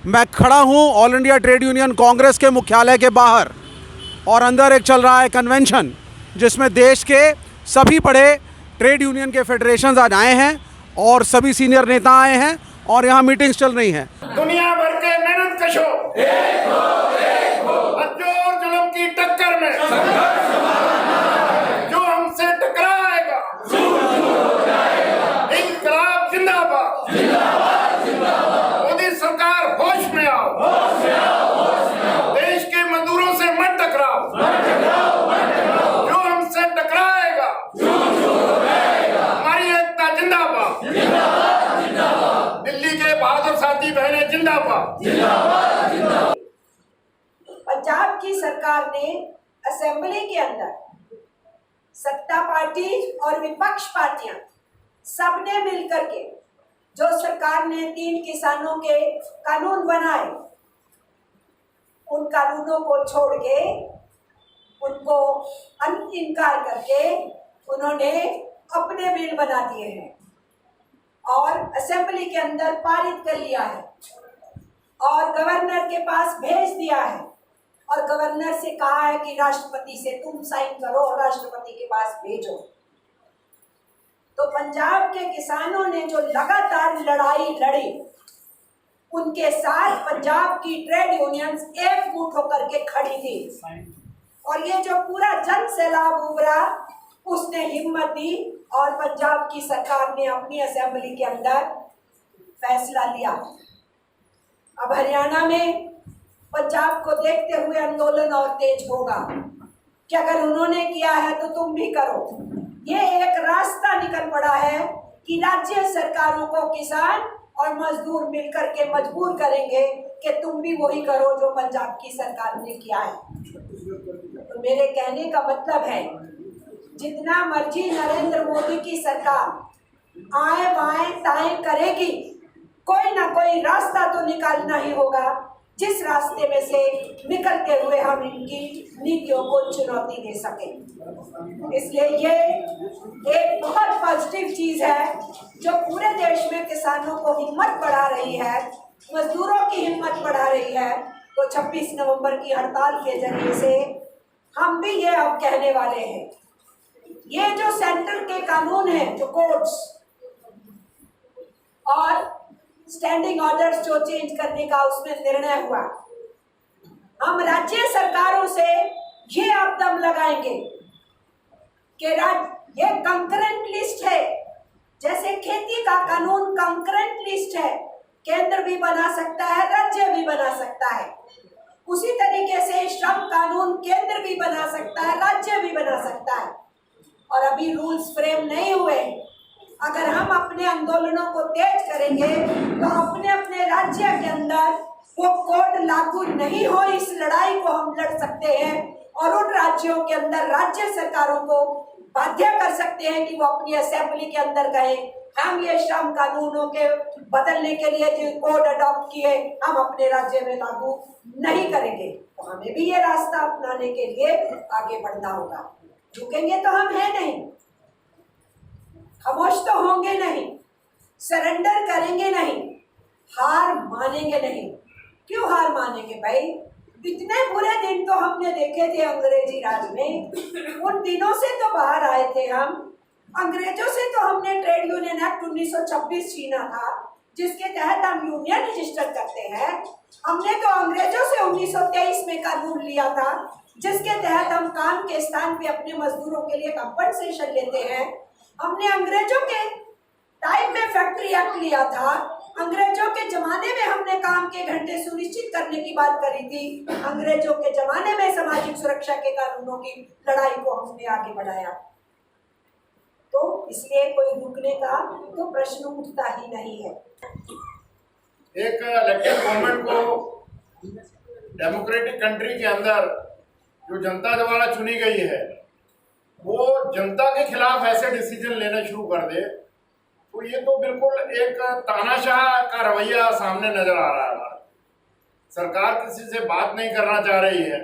मैं खड़ा हूं all India trade union Congress के मुख्यालय के बाहर और अंदर एक चल रहा है कन्वेंशन जिसमें देश के सभी बड़े ट्रेड यूनियन के फेडरेशन आज आए हैं और सभी सीनियर नेता आए हैं और यहाँ मीटिंग्स चल रही हैं। दुनिया भर के मेहनत कशो हजोर जुल्म की टक्कर में जो हमसे टकराएगा इंकलाब जिंदाबाद। मोदी सरकार होश में आओ, देश के मजदूरों से मत टकराओ, जो हमसे टकराएगा हमारी एकता जिंदाबाद। दिल्ली के बहादुर साथी बहनें जिंदाबाद। पंजाब की सरकार ने असेंबली के अंदर सत्ता पार्टी और विपक्ष पार्टियां सबने मिलकर के जो सरकार ने 3 किसानों के कानून बनाए, उन कानूनों को छोड़ के उनको इनकार करके उन्होंने अपने बिल बना दिए हैं और असेंबली के अंदर पारित कर लिया है और गवर्नर के पास भेज दिया है और गवर्नर से कहा है कि राष्ट्रपति से तुम साइन करो और राष्ट्रपति के पास भेजो। तो पंजाब के किसानों ने जो लगातार लड़ाई लड़ी, उनके साथ पंजाब की ट्रेड यूनियंस एकजुट होकर के खड़ी थी और ये जो पूरा जन सैलाब उभरा उसने हिम्मत दी और पंजाब की सरकार ने अपनी असेंबली के अंदर फैसला लिया। अब हरियाणा में पंजाब को देखते हुए आंदोलन और तेज होगा कि अगर उन्होंने किया है तो तुम भी करो। ये एक रास्ता निकल पड़ा है कि राज्य सरकारों को किसान और मजदूर मिलकर के मजबूर करेंगे कि तुम भी वही करो जो पंजाब की सरकार ने किया है। तो मेरे कहने का मतलब है, जितना मर्जी नरेंद्र मोदी की सरकार आए बाएं ताएं करेगी, कोई ना कोई रास्ता तो निकालना ही होगा जिस रास्ते में से निकलते हुए हम इनकी नीतियों को चुनौती दे सकें। इसलिए ये एक बहुत पॉजिटिव चीज़ है जो पूरे देश में किसानों को हिम्मत बढ़ा रही है, मजदूरों की हिम्मत बढ़ा रही है। तो 26 नवंबर की हड़ताल के जरिए से हम भी ये अब कहने वाले हैं, ये जो सेंट्रल के कानून हैं, जो कोर्ट्स और स्टैंडिंग ऑर्डर्स जो चेंज करने का उसमें निर्णय हुआ, हम राज्य सरकारों से ये आप दम लगाएंगे कि ये कंकरेंट लिस्ट है, जैसे खेती का कानून कंकरेंट लिस्ट है, केंद्र भी बना सकता है, राज्य भी बना सकता है। उसी तरीके से श्रम कानून केंद्र भी बना सकता है, राज्य भी बना सकता है। और अभी रूल्स फ्रेम नहीं हुए। अगर हम अपने आंदोलनों को तेज करेंगे तो अपने अपने राज्य के अंदर वो कोड लागू नहीं हो, इस लड़ाई को हम लड़ सकते हैं और उन राज्यों के अंदर राज्य सरकारों को बाध्य कर सकते हैं कि वो अपनी असेंबली के अंदर कहें हम ये श्रम कानूनों के बदलने के लिए जो कोड अडॉप्ट किए हम अपने राज्य में लागू नहीं करेंगे। तो हमें भी ये रास्ता अपनाने के लिए आगे बढ़ना होगा। झुकेंगे तो हम हैं नहीं, खामोश तो होंगे नहीं, सरेंडर करेंगे नहीं, हार मानेंगे नहीं। क्यों हार मानेंगे भाई? इतने बुरे दिन तो हमने देखे थे अंग्रेजी राज में, उन दिनों से तो बाहर आए थे हम। अंग्रेजों से तो हमने ट्रेड यूनियन एक्ट 1926 छीना था, जिसके तहत हम यूनियन रजिस्टर करते हैं। हमने तो अंग्रेजों से 1923 में कानून लिया था, जिसके तहत हम काम के स्थान पे अपने मजदूरों के लिए कंपनसेशन लेते हैं। हमने अंग्रेजों के टाइम में फैक्ट्री एक्ट लिया था, अंग्रेजों के जमाने में हमने काम के घंटे सुनिश्चित करने की बात करी थी, अंग्रेजों के जमाने में सामाजिक सुरक्षा के कानूनों की लड़ाई को हमने आगे बढ़ाया। तो इसलिए कोई रुकने का तो प्रश्न उठता ही नहीं है। एक इलेक्टेड गवर्नमेंट को डेमोक्रेटिक कंट्री के अंदर जो जनता द्वारा चुनी गई है वो जनता के खिलाफ ऐसे डिसीजन लेना शुरू कर दे, तो ये तो बिल्कुल एक तानाशाह का रवैया सामने नजर आ रहा है। हमारा सरकार किसी से बात नहीं करना चाह रही है।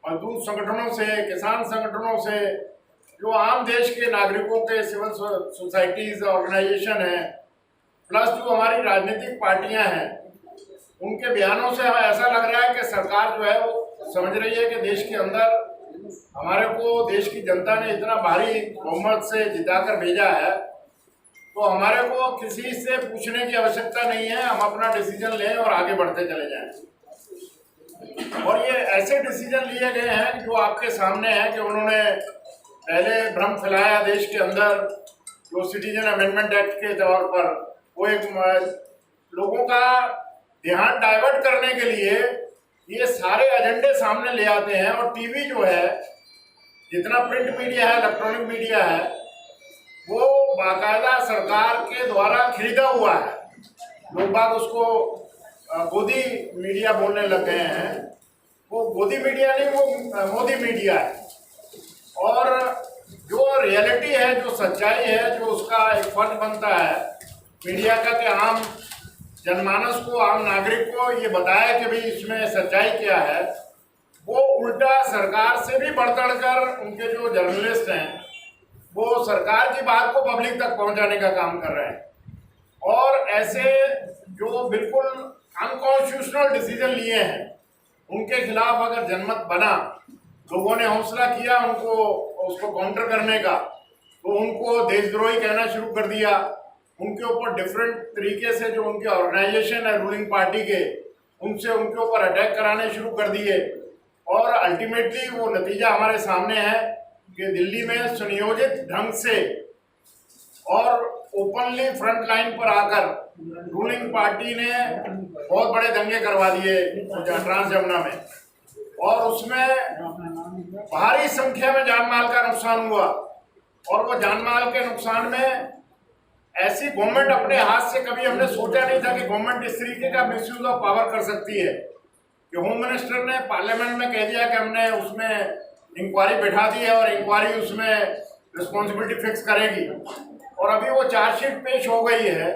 मजदूर संगठनों से, किसान संगठनों से, जो आम देश के नागरिकों के सिविल सोसाइटीज ऑर्गेनाइजेशन हैं, प्लस जो हमारी राजनीतिक पार्टियां हैं, उनके बयानों से हमें ऐसा लग रहा है कि सरकार जो है वो समझ रही है कि देश के अंदर हमारे को देश की जनता ने इतना भारी बहुमत से जिताकर भेजा है, तो हमारे को किसी से पूछने की आवश्यकता नहीं है, हम अपना डिसीजन लें और आगे बढ़ते चले जाएं। और ये ऐसे डिसीजन लिए गए हैं जो आपके सामने हैं कि उन्होंने पहले भ्रम फैलाया देश के अंदर, जो सिटीजन अमेंडमेंट एक्ट के तौर पर वो एक लोगों का ध्यान डाइवर्ट करने के लिए ये सारे एजेंडे सामने ले आते हैं। और टीवी जो है, जितना प्रिंट मीडिया है, इलेक्ट्रॉनिक मीडिया है, वो बाकायदा सरकार के द्वारा खरीदा हुआ है। लोग बाग उसको गोदी मीडिया बोलने लग गए हैं। वो गोदी मीडिया नहीं, वो मोदी मीडिया है। और जो रियलिटी है, जो सच्चाई है, जो उसका एक फर्ज बनता है मीडिया का कि आम जनमानस को, आम नागरिक को ये बताया कि भाई इसमें सच्चाई क्या है, वो उल्टा सरकार से भी बढ़ चढ़ कर उनके जो जर्नलिस्ट हैं वो सरकार की बात को पब्लिक तक पहुंचाने का काम कर रहे हैं। और ऐसे जो बिल्कुल अनकॉन्स्टिट्यूशनल डिसीजन लिए हैं उनके खिलाफ अगर जनमत बना, लोगों ने हौसला किया उनको उसको काउंटर करने का, तो उनको देशद्रोही कहना शुरू कर दिया। उनके ऊपर डिफरेंट तरीके से जो उनके ऑर्गेनाइजेशन है रूलिंग पार्टी के, उनसे उनके ऊपर अटैक कराने शुरू कर दिए। और अल्टीमेटली वो नतीजा हमारे सामने है कि दिल्ली में सुनियोजित ढंग से और ओपनली फ्रंट लाइन पर आकर रूलिंग पार्टी ने बहुत बड़े दंगे करवा दिए ट्रांस जमुना में, और उसमें भारी संख्या में जान माल का नुकसान हुआ। और वो जान माल के नुकसान में ऐसी गवर्नमेंट अपने हाथ से, कभी हमने सोचा नहीं था कि गवर्नमेंट इस तरीके का मिसयूज ऑफ पावर कर सकती है कि होम मिनिस्टर ने पार्लियामेंट में कह दिया कि हमने उसमें इंक्वायरी बैठा दी है और इंक्वायरी उसमें रिस्पॉन्सिबिलिटी फिक्स करेगी। और अभी वो चार्जशीट पेश हो गई है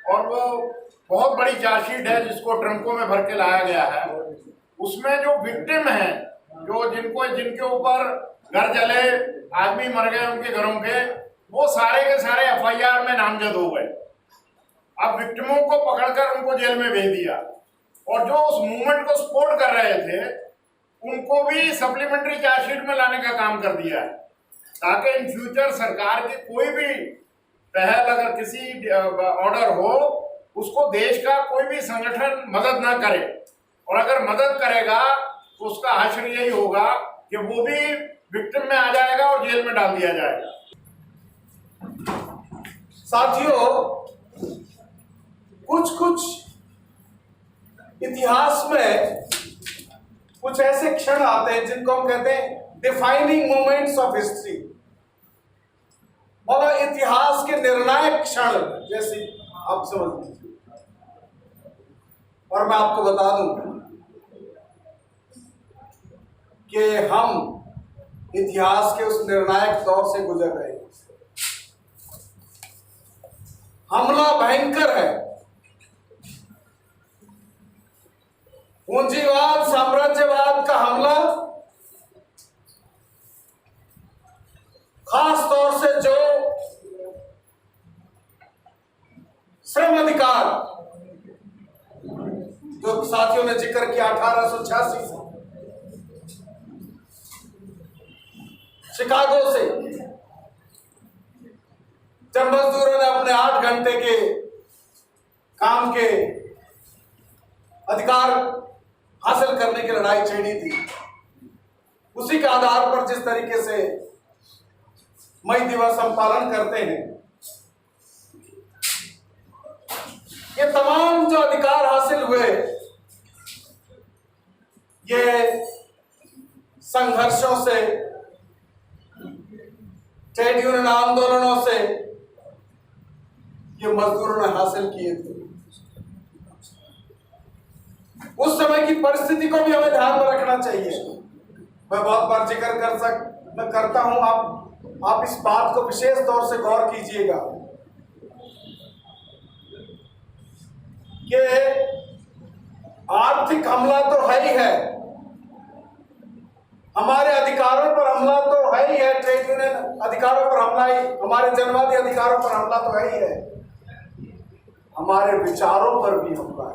और वो बहुत बड़ी चार्जशीट है जिसको ट्रंकों में भर के लाया गया है। उसमें जो विक्टिम हैं, जो जिनके ऊपर घर जले, आदमी मर गए उनके घरों के, वो सारे के सारे एफआईआर में नामजद हो गए। अब विक्टिमों को पकड़कर उनको जेल में भेज दिया, और जो उस मूवमेंट को सपोर्ट कर रहे थे उनको भी सप्लीमेंट्री चार्जशीट में लाने का काम कर दिया है, ताकि इन फ्यूचर सरकार की कोई भी पहल अगर किसी ऑर्डर हो, उसको देश का कोई भी संगठन मदद ना करे। और अगर मदद करेगा तो उसका हश्र यही होगा कि वो भी विक्टिम में आ जाएगा और जेल में डाल दिया जाएगा। साथियों, कुछ इतिहास में कुछ ऐसे क्षण आते हैं जिनको हम कहते हैं डिफाइनिंग मोमेंट्स ऑफ हिस्ट्री, और इतिहास के निर्णायक क्षण जैसे आप समझ लीजिए। और मैं आपको बता दूं कि हम इतिहास के उस निर्णायक दौर से गुजर रहे हैं। हमला भयंकर है, पूंजीवाद, साम्राज्यवाद का हमला, खास तौर से जो श्रम अधिकार, जो साथियों ने जिक्र किया 1886 से, शिकागो से, जब मजदूरों ने अपने 8 घंटे के काम के अधिकार हासिल करने की लड़ाई छेड़ी थी, उसी के आधार पर जिस तरीके से मई दिवस हम पालन करते हैं, ये तमाम जो अधिकार हासिल हुए, ये संघर्षों से, ट्रेड यूनियन आंदोलनों से ये मजदूरों ने हासिल किए थे। उस समय की परिस्थिति को भी हमें ध्यान में रखना चाहिए। मैं बहुत बार जिक्र करता हूं, आप इस बात को विशेष तौर से गौर कीजिएगा कि आर्थिक हमला तो है ही है, हमारे अधिकारों पर हमला तो है ही है, ट्रेड यूनियन अधिकारों पर हमला ही, हमारे जनवादी अधिकारों पर हमला तो है ही है, हमारे विचारों पर भी हमला